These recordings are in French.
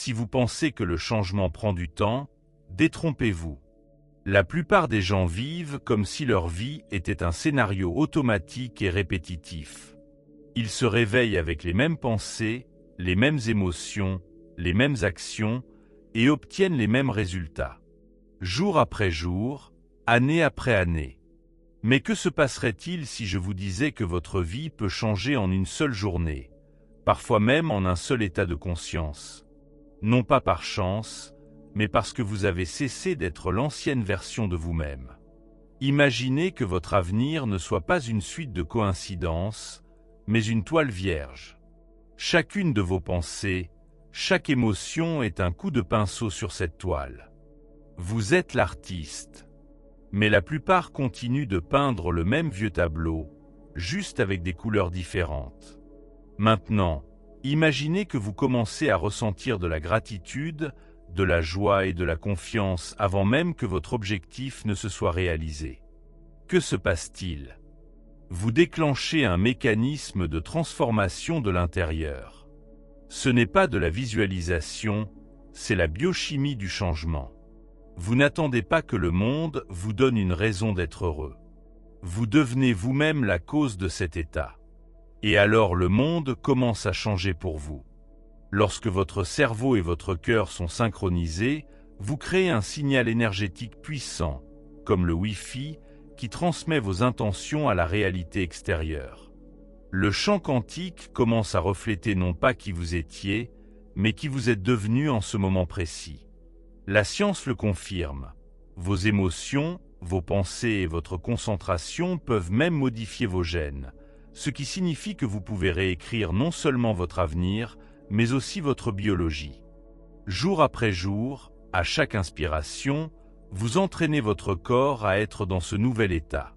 Si vous pensez que le changement prend du temps, détrompez-vous. La plupart des gens vivent comme si leur vie était un scénario automatique et répétitif. Ils se réveillent avec les mêmes pensées, les mêmes émotions, les mêmes actions et obtiennent les mêmes résultats. Jour après jour, année après année. Mais que se passerait-il si je vous disais que votre vie peut changer en une seule journée, parfois même en un seul état de conscience? Non pas par chance, mais parce que vous avez cessé d'être l'ancienne version de vous-même. Imaginez que votre avenir ne soit pas une suite de coïncidences, mais une toile vierge. Chacune de vos pensées, chaque émotion est un coup de pinceau sur cette toile. Vous êtes l'artiste. Mais la plupart continuent de peindre le même vieux tableau, juste avec des couleurs différentes. Maintenant, imaginez que vous commencez à ressentir de la gratitude, de la joie et de la confiance avant même que votre objectif ne se soit réalisé. Que se passe-t-il? Vous déclenchez un mécanisme de transformation de l'intérieur. Ce n'est pas de la visualisation, c'est la biochimie du changement. Vous n'attendez pas que le monde vous donne une raison d'être heureux. Vous devenez vous-même la cause de cet état. Et alors le monde commence à changer pour vous. Lorsque votre cerveau et votre cœur sont synchronisés, vous créez un signal énergétique puissant, comme le Wi-Fi, qui transmet vos intentions à la réalité extérieure. Le champ quantique commence à refléter non pas qui vous étiez, mais qui vous êtes devenu en ce moment précis. La science le confirme. Vos émotions, vos pensées et votre concentration peuvent même modifier vos gènes, ce qui signifie que vous pouvez réécrire non seulement votre avenir, mais aussi votre biologie. Jour après jour, à chaque inspiration, vous entraînez votre corps à être dans ce nouvel état.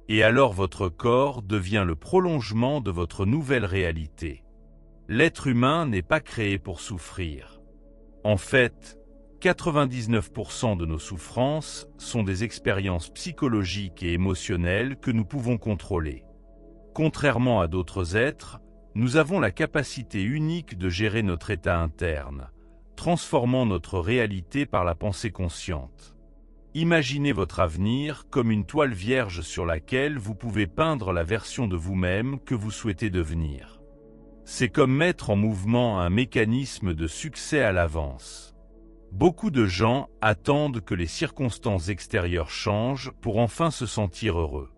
Et alors votre corps devient le prolongement de votre nouvelle réalité. L'être humain n'est pas créé pour souffrir. En fait, 99% de nos souffrances sont des expériences psychologiques et émotionnelles que nous pouvons contrôler. Contrairement à d'autres êtres, nous avons la capacité unique de gérer notre état interne, transformant notre réalité par la pensée consciente. Imaginez votre avenir comme une toile vierge sur laquelle vous pouvez peindre la version de vous-même que vous souhaitez devenir. C'est comme mettre en mouvement un mécanisme de succès à l'avance. Beaucoup de gens attendent que les circonstances extérieures changent pour enfin se sentir heureux.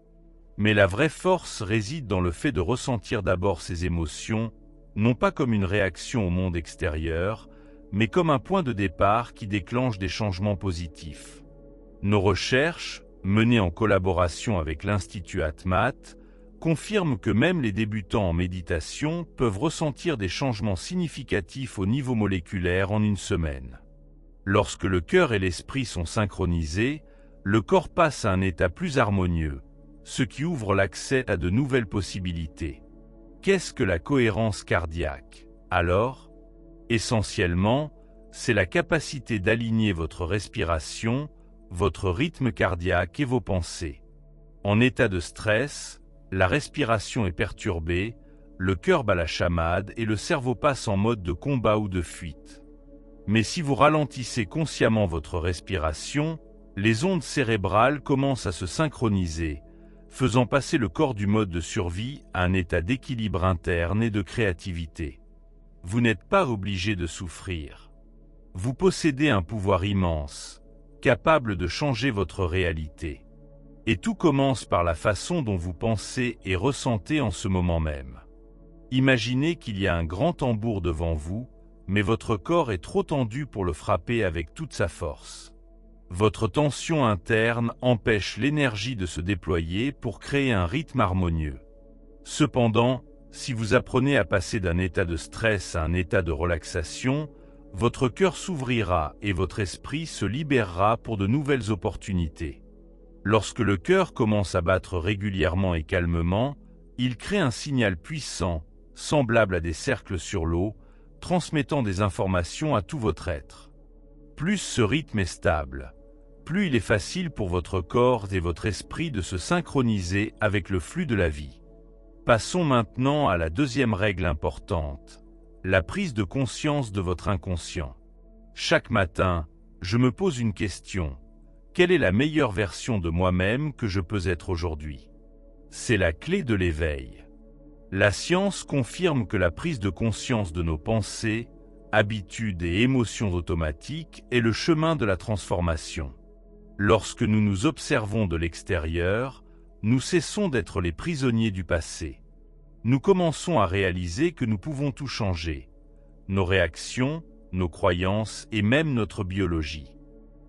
Mais la vraie force réside dans le fait de ressentir d'abord ses émotions, non pas comme une réaction au monde extérieur, mais comme un point de départ qui déclenche des changements positifs. Nos recherches, menées en collaboration avec l'Institut Atmat, confirment que même les débutants en méditation peuvent ressentir des changements significatifs au niveau moléculaire en une semaine. Lorsque le cœur et l'esprit sont synchronisés, le corps passe à un état plus harmonieux, ce qui ouvre l'accès à de nouvelles possibilités. Qu'est-ce que la cohérence cardiaque? Alors, essentiellement, c'est la capacité d'aligner votre respiration, votre rythme cardiaque et vos pensées. En état de stress, la respiration est perturbée, le cœur bat la chamade et le cerveau passe en mode de combat ou de fuite. Mais si vous ralentissez consciemment votre respiration, les ondes cérébrales commencent à se synchroniser, faisant passer le corps du mode de survie à un état d'équilibre interne et de créativité. Vous n'êtes pas obligé de souffrir. Vous possédez un pouvoir immense, capable de changer votre réalité. Et tout commence par la façon dont vous pensez et ressentez en ce moment même. Imaginez qu'il y a un grand tambour devant vous, mais votre corps est trop tendu pour le frapper avec toute sa force. Votre tension interne empêche l'énergie de se déployer pour créer un rythme harmonieux. Cependant, si vous apprenez à passer d'un état de stress à un état de relaxation, votre cœur s'ouvrira et votre esprit se libérera pour de nouvelles opportunités. Lorsque le cœur commence à battre régulièrement et calmement, il crée un signal puissant, semblable à des cercles sur l'eau, transmettant des informations à tout votre être. Plus ce rythme est stable, plus il est facile pour votre corps et votre esprit de se synchroniser avec le flux de la vie. Passons maintenant à la deuxième règle importante, la prise de conscience de votre inconscient. Chaque matin, je me pose une question. Quelle est la meilleure version de moi-même que je peux être aujourd'hui? C'est la clé de l'éveil. La science confirme que la prise de conscience de nos pensées, habitudes et émotions automatiques est le chemin de la transformation. Lorsque nous nous observons de l'extérieur, nous cessons d'être les prisonniers du passé. Nous commençons à réaliser que nous pouvons tout changer. Nos réactions, nos croyances et même notre biologie.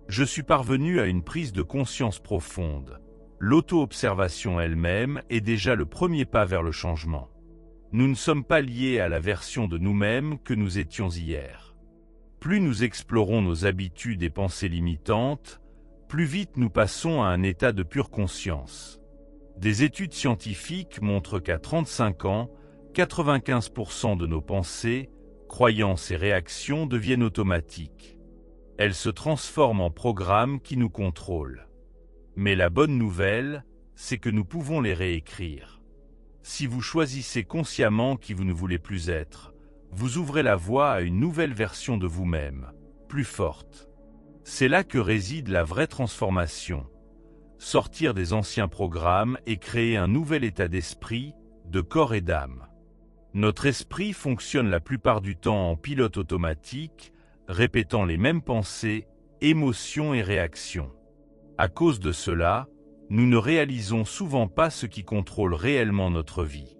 Je suis parvenu à une prise de conscience profonde. L'auto-observation elle-même est déjà le premier pas vers le changement. Nous ne sommes pas liés à la version de nous-mêmes que nous étions hier. Plus nous explorons nos habitudes et pensées limitantes, plus vite nous passons à un état de pure conscience. Des études scientifiques montrent qu'à 35 ans, 95% de nos pensées, croyances et réactions deviennent automatiques. Elles se transforment en programmes qui nous contrôlent. Mais la bonne nouvelle, c'est que nous pouvons les réécrire. Si vous choisissez consciemment qui vous ne voulez plus être, vous ouvrez la voie à une nouvelle version de vous-même, plus forte. C'est là que réside la vraie transformation. Sortir des anciens programmes et créer un nouvel état d'esprit, de corps et d'âme. Notre esprit fonctionne la plupart du temps en pilote automatique, répétant les mêmes pensées, émotions et réactions. À cause de cela, nous ne réalisons souvent pas ce qui contrôle réellement notre vie.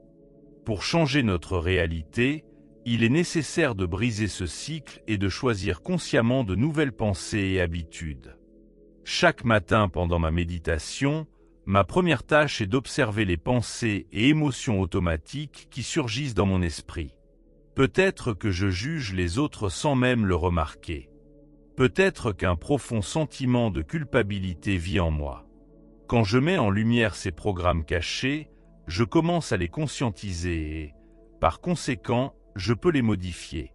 Pour changer notre réalité, il est nécessaire de briser ce cycle et de choisir consciemment de nouvelles pensées et habitudes. Chaque matin pendant ma méditation, ma première tâche est d'observer les pensées et émotions automatiques qui surgissent dans mon esprit. Peut-être que je juge les autres sans même le remarquer. Peut-être qu'un profond sentiment de culpabilité vit en moi. Quand je mets en lumière ces programmes cachés, je commence à les conscientiser et, par conséquent, je peux les modifier.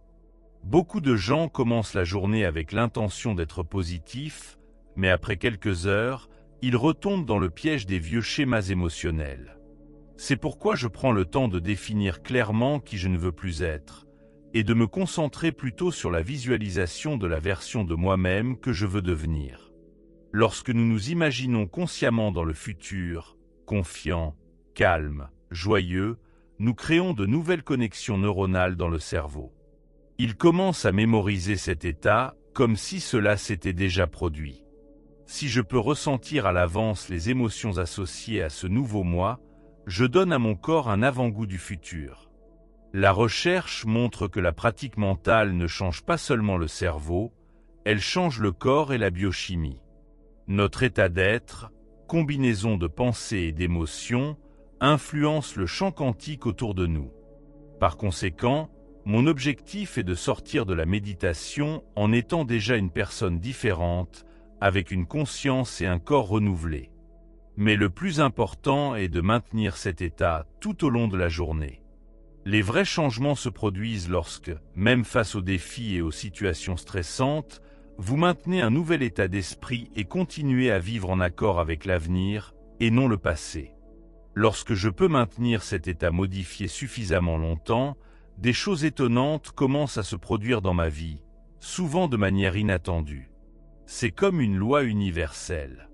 Beaucoup de gens commencent la journée avec l'intention d'être positifs, mais après quelques heures, ils retombent dans le piège des vieux schémas émotionnels. C'est pourquoi je prends le temps de définir clairement qui je ne veux plus être, et de me concentrer plutôt sur la visualisation de la version de moi-même que je veux devenir. Lorsque nous nous imaginons consciemment dans le futur, confiant, calme, joyeux, nous créons de nouvelles connexions neuronales dans le cerveau. Il commence à mémoriser cet état comme si cela s'était déjà produit. Si je peux ressentir à l'avance les émotions associées à ce nouveau moi, je donne à mon corps un avant-goût du futur. La recherche montre que la pratique mentale ne change pas seulement le cerveau, elle change le corps et la biochimie. Notre état d'être, combinaison de pensées et d'émotions, influence le champ quantique autour de nous. Par conséquent, mon objectif est de sortir de la méditation en étant déjà une personne différente, avec une conscience et un corps renouvelés. Mais le plus important est de maintenir cet état tout au long de la journée. Les vrais changements se produisent lorsque, même face aux défis et aux situations stressantes, vous maintenez un nouvel état d'esprit et continuez à vivre en accord avec l'avenir, et non le passé. Lorsque je peux maintenir cet état modifié suffisamment longtemps, des choses étonnantes commencent à se produire dans ma vie, souvent de manière inattendue. C'est comme une loi universelle.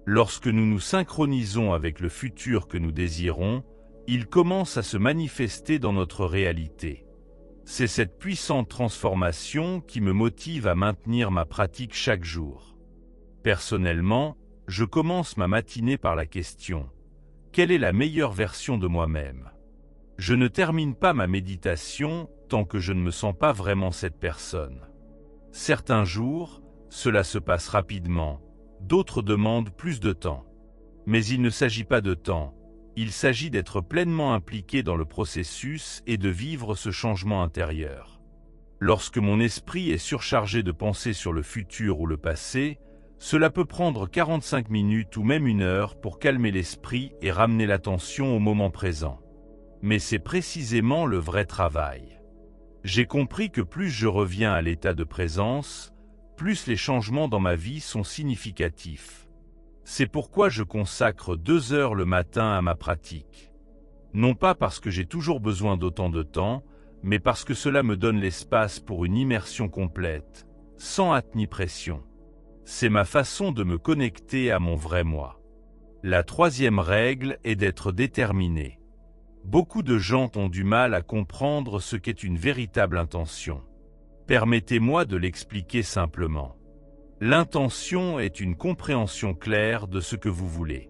Lorsque nous nous synchronisons avec le futur que nous désirons, il commence à se manifester dans notre réalité. C'est cette puissante transformation qui me motive à maintenir ma pratique chaque jour. Personnellement, je commence ma matinée par la question : quelle est la meilleure version de moi-même ? Je ne termine pas ma méditation tant que je ne me sens pas vraiment cette personne. Certains jours, cela se passe rapidement, d'autres demandent plus de temps. Mais il ne s'agit pas de temps, il s'agit d'être pleinement impliqué dans le processus et de vivre ce changement intérieur. Lorsque mon esprit est surchargé de pensées sur le futur ou le passé, cela peut prendre 45 minutes ou même 1 heure pour calmer l'esprit et ramener l'attention au moment présent. Mais c'est précisément le vrai travail. J'ai compris que plus je reviens à l'état de présence, plus les changements dans ma vie sont significatifs. C'est pourquoi je consacre 2 heures le matin à ma pratique. Non pas parce que j'ai toujours besoin d'autant de temps, mais parce que cela me donne l'espace pour une immersion complète, sans hâte ni pression. C'est ma façon de me connecter à mon vrai moi. La troisième règle est d'être déterminé. Beaucoup de gens ont du mal à comprendre ce qu'est une véritable intention. Permettez-moi de l'expliquer simplement. L'intention est une compréhension claire de ce que vous voulez.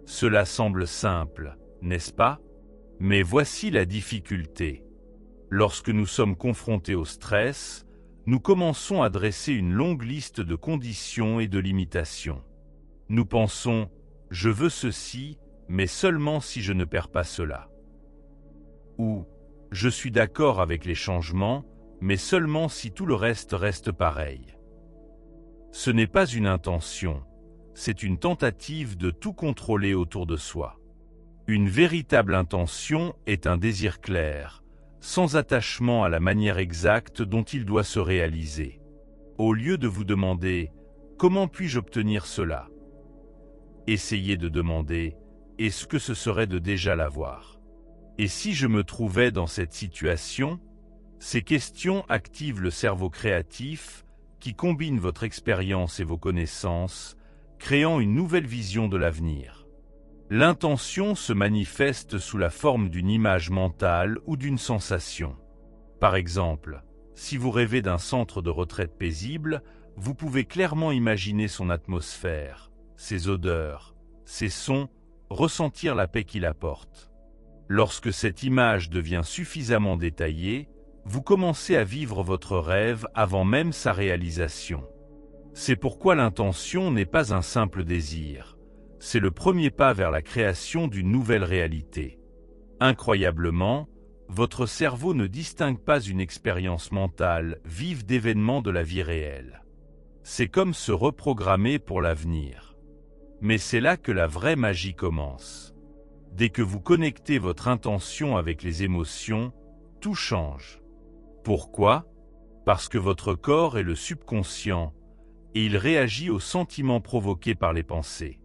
Cela semble simple, n'est-ce pas? Mais voici la difficulté. Lorsque nous sommes confrontés au stress, nous commençons à dresser une longue liste de conditions et de limitations. Nous pensons « je veux ceci, mais seulement si je ne perds pas cela ». Ou « je suis d'accord avec les changements, mais seulement si tout le reste pareil ». Ce n'est pas une intention, c'est une tentative de tout contrôler autour de soi. Une véritable intention est un désir clair, sans attachement à la manière exacte dont il doit se réaliser. Au lieu de vous demander « comment puis-je obtenir cela ?», essayez de demander « est-ce que ce serait de déjà l'avoir ?» Et si je me trouvais dans cette situation, ces questions activent le cerveau créatif qui combine votre expérience et vos connaissances, créant une nouvelle vision de l'avenir. L'intention se manifeste sous la forme d'une image mentale ou d'une sensation. Par exemple, si vous rêvez d'un centre de retraite paisible, vous pouvez clairement imaginer son atmosphère, ses odeurs, ses sons, ressentir la paix qu'il apporte. Lorsque cette image devient suffisamment détaillée, vous commencez à vivre votre rêve avant même sa réalisation. C'est pourquoi l'intention n'est pas un simple désir. C'est le premier pas vers la création d'une nouvelle réalité. Incroyablement, votre cerveau ne distingue pas une expérience mentale vive d'événements de la vie réelle. C'est comme se reprogrammer pour l'avenir. Mais c'est là que la vraie magie commence. Dès que vous connectez votre intention avec les émotions, tout change. Pourquoi? Parce que votre corps est le subconscient et il réagit aux sentiments provoqués par les pensées.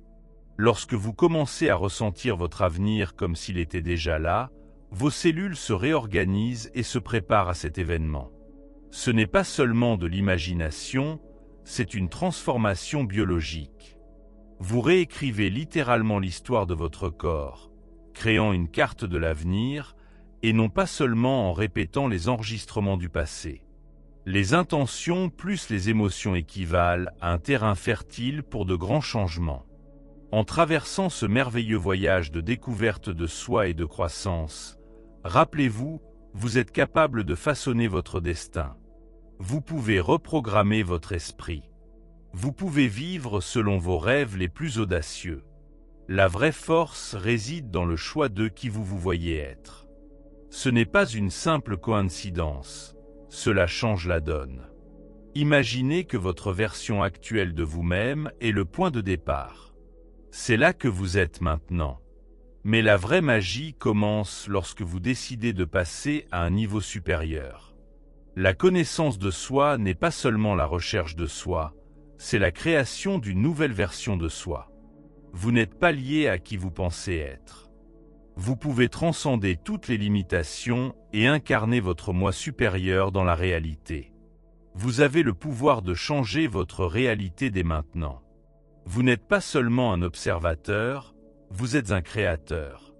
Lorsque vous commencez à ressentir votre avenir comme s'il était déjà là, vos cellules se réorganisent et se préparent à cet événement. Ce n'est pas seulement de l'imagination, c'est une transformation biologique. Vous réécrivez littéralement l'histoire de votre corps, créant une carte de l'avenir, et non pas seulement en répétant les enregistrements du passé. Les intentions plus les émotions équivalent à un terrain fertile pour de grands changements. En traversant ce merveilleux voyage de découverte de soi et de croissance, rappelez-vous, vous êtes capable de façonner votre destin. Vous pouvez reprogrammer votre esprit. Vous pouvez vivre selon vos rêves les plus audacieux. La vraie force réside dans le choix de qui vous voyez être. Ce n'est pas une simple coïncidence, cela change la donne. Imaginez que votre version actuelle de vous-même est le point de départ. C'est là que vous êtes maintenant. Mais la vraie magie commence lorsque vous décidez de passer à un niveau supérieur. La connaissance de soi n'est pas seulement la recherche de soi, c'est la création d'une nouvelle version de soi. Vous n'êtes pas lié à qui vous pensez être. Vous pouvez transcender toutes les limitations et incarner votre moi supérieur dans la réalité. Vous avez le pouvoir de changer votre réalité dès maintenant. Vous n'êtes pas seulement un observateur, vous êtes un créateur.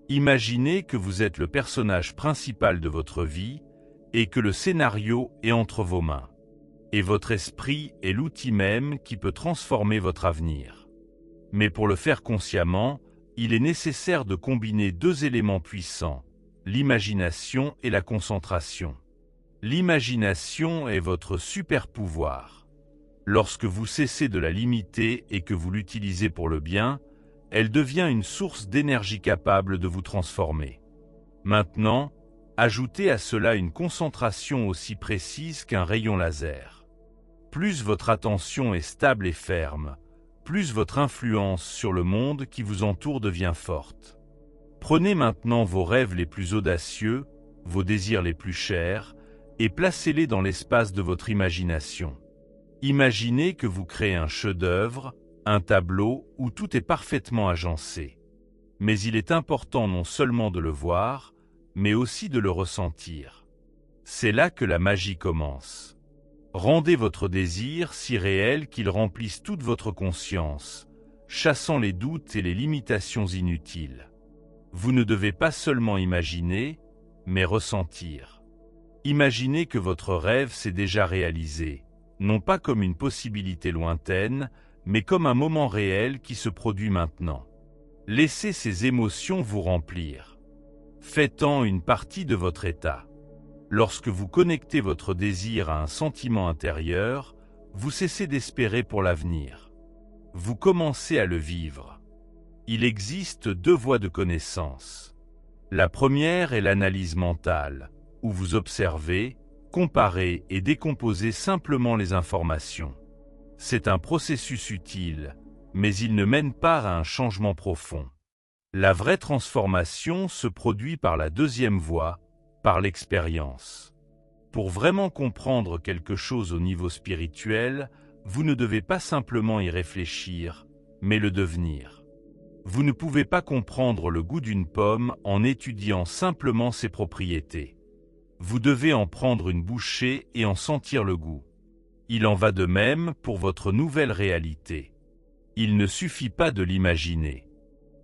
Imaginez que vous êtes le personnage principal de votre vie et que le scénario est entre vos mains. Et votre esprit est l'outil même qui peut transformer votre avenir. Mais pour le faire consciemment, il est nécessaire de combiner deux éléments puissants, l'imagination et la concentration. L'imagination est votre super pouvoir. Lorsque vous cessez de la limiter et que vous l'utilisez pour le bien, elle devient une source d'énergie capable de vous transformer. Maintenant, ajoutez à cela une concentration aussi précise qu'un rayon laser. Plus votre attention est stable et ferme, plus votre influence sur le monde qui vous entoure devient forte. Prenez maintenant vos rêves les plus audacieux, vos désirs les plus chers, et placez-les dans l'espace de votre imagination. Imaginez que vous créez un chef-d'œuvre, un tableau où tout est parfaitement agencé. Mais il est important non seulement de le voir, mais aussi de le ressentir. C'est là que la magie commence. Rendez votre désir si réel qu'il remplisse toute votre conscience, chassant les doutes et les limitations inutiles. Vous ne devez pas seulement imaginer, mais ressentir. Imaginez que votre rêve s'est déjà réalisé, non pas comme une possibilité lointaine, mais comme un moment réel qui se produit maintenant. Laissez ces émotions vous remplir. Faites-en une partie de votre état. Lorsque vous connectez votre désir à un sentiment intérieur, vous cessez d'espérer pour l'avenir. Vous commencez à le vivre. Il existe deux voies de connaissance. La première est l'analyse mentale, où vous observez, comparez et décomposez simplement les informations. C'est un processus utile, mais il ne mène pas à un changement profond. La vraie transformation se produit par la deuxième voie, par l'expérience. Pour vraiment comprendre quelque chose au niveau spirituel, vous ne devez pas simplement y réfléchir, mais le devenir. Vous ne pouvez pas comprendre le goût d'une pomme en étudiant simplement ses propriétés. Vous devez en prendre une bouchée et en sentir le goût. Il en va de même pour votre nouvelle réalité. Il ne suffit pas de l'imaginer.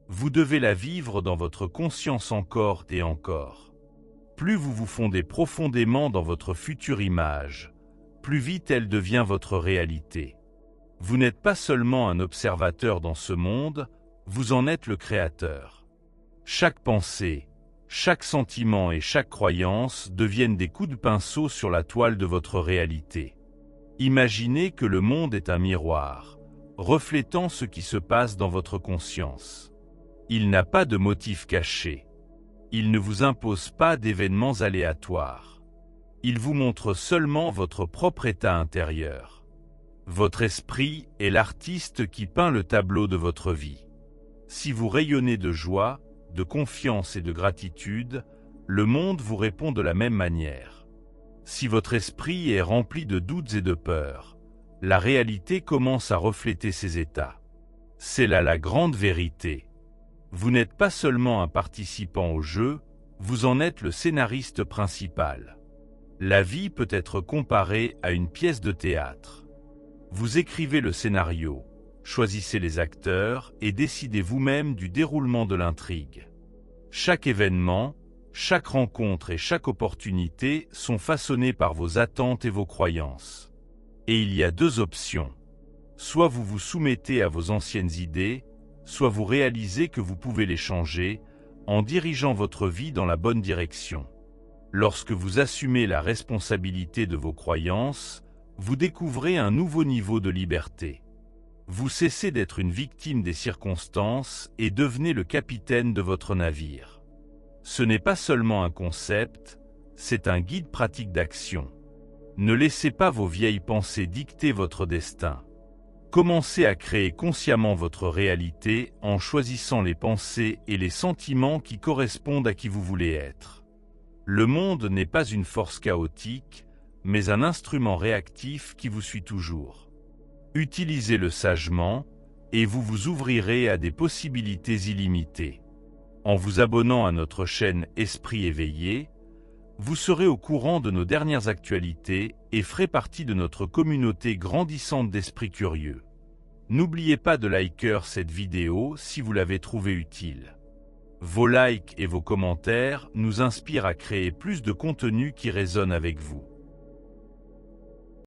Vous devez la vivre dans votre conscience encore et encore. Plus vous vous fondez profondément dans votre future image, plus vite elle devient votre réalité. Vous n'êtes pas seulement un observateur dans ce monde, vous en êtes le créateur. Chaque pensée, chaque sentiment et chaque croyance deviennent des coups de pinceau sur la toile de votre réalité. Imaginez que le monde est un miroir, reflétant ce qui se passe dans votre conscience. Il n'a pas de motif caché. Il ne vous impose pas d'événements aléatoires. Il vous montre seulement votre propre état intérieur. Votre esprit est l'artiste qui peint le tableau de votre vie. Si vous rayonnez de joie, de confiance et de gratitude, le monde vous répond de la même manière. Si votre esprit est rempli de doutes et de peurs, la réalité commence à refléter ces états. C'est là la grande vérité. Vous n'êtes pas seulement un participant au jeu, vous en êtes le scénariste principal. La vie peut être comparée à une pièce de théâtre. Vous écrivez le scénario, choisissez les acteurs et décidez vous-même du déroulement de l'intrigue. Chaque événement, chaque rencontre et chaque opportunité sont façonnés par vos attentes et vos croyances. Et il y a deux options. Soit vous vous soumettez à vos anciennes idées, soit vous réalisez que vous pouvez les changer en dirigeant votre vie dans la bonne direction. Lorsque vous assumez la responsabilité de vos croyances, vous découvrez un nouveau niveau de liberté. Vous cessez d'être une victime des circonstances et devenez le capitaine de votre navire. Ce n'est pas seulement un concept, c'est un guide pratique d'action. Ne laissez pas vos vieilles pensées dicter votre destin. Commencez à créer consciemment votre réalité en choisissant les pensées et les sentiments qui correspondent à qui vous voulez être. Le monde n'est pas une force chaotique, mais un instrument réactif qui vous suit toujours. Utilisez-le sagement, et vous vous ouvrirez à des possibilités illimitées. En vous abonnant à notre chaîne Esprit éveillé, vous serez au courant de nos dernières actualités et ferez partie de notre communauté grandissante d'esprits curieux. N'oubliez pas de liker cette vidéo si vous l'avez trouvée utile. Vos likes et vos commentaires nous inspirent à créer plus de contenu qui résonne avec vous.